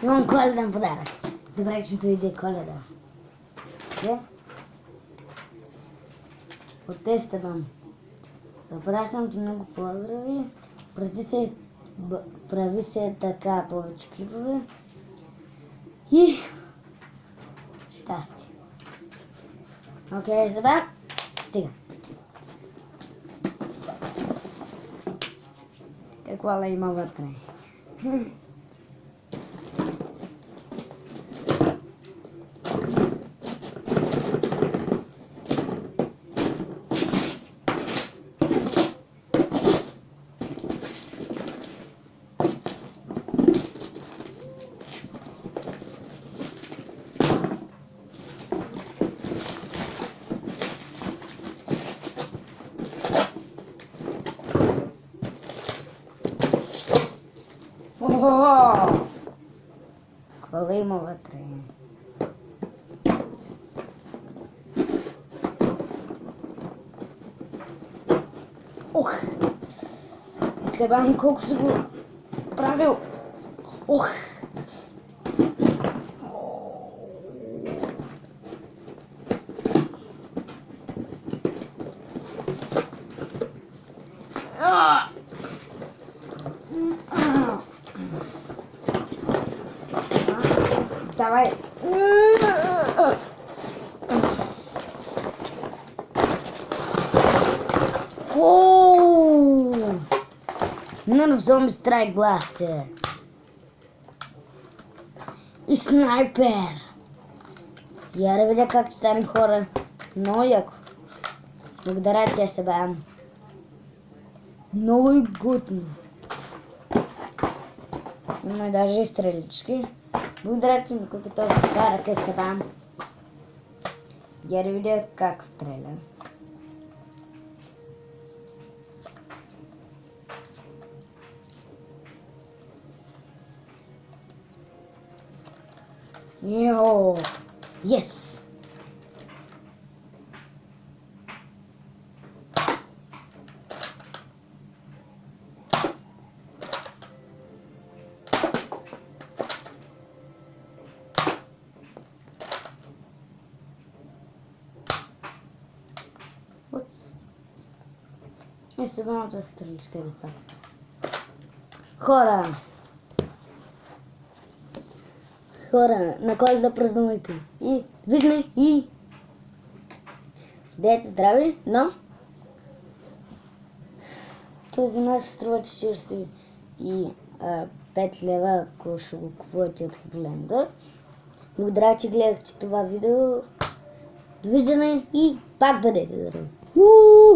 Имам коледен подарък. Добре, че дойде Коледа. От Естебан. Пращам ти много поздрави. Прави се така повече клипове. И щастие. Окей, Естебан. Стига. Какво ли има вътре? Какво има вътре? Ох! Естебан, колко си го правил? Ох! Давай! Nerf Zombie Strike Blaster и снайпер. Я да видя как ще стане, хора. Много яко. Благодаря ти, Естебан. Много и готино. Има даже и стрелички. Благодаря ти, ми купи този подарък, Естебан. Я да видя как стреля. Йо! Yes! И събаната стреличка е това. Хора, на Коледа празнувайте. И виждаме и дете здрави, но този наш струва 40 и 5 лева, ако ще го купувате от Хипленда. Благодаря, че гледахте това видео. Довиждане и пак бъдете здрави.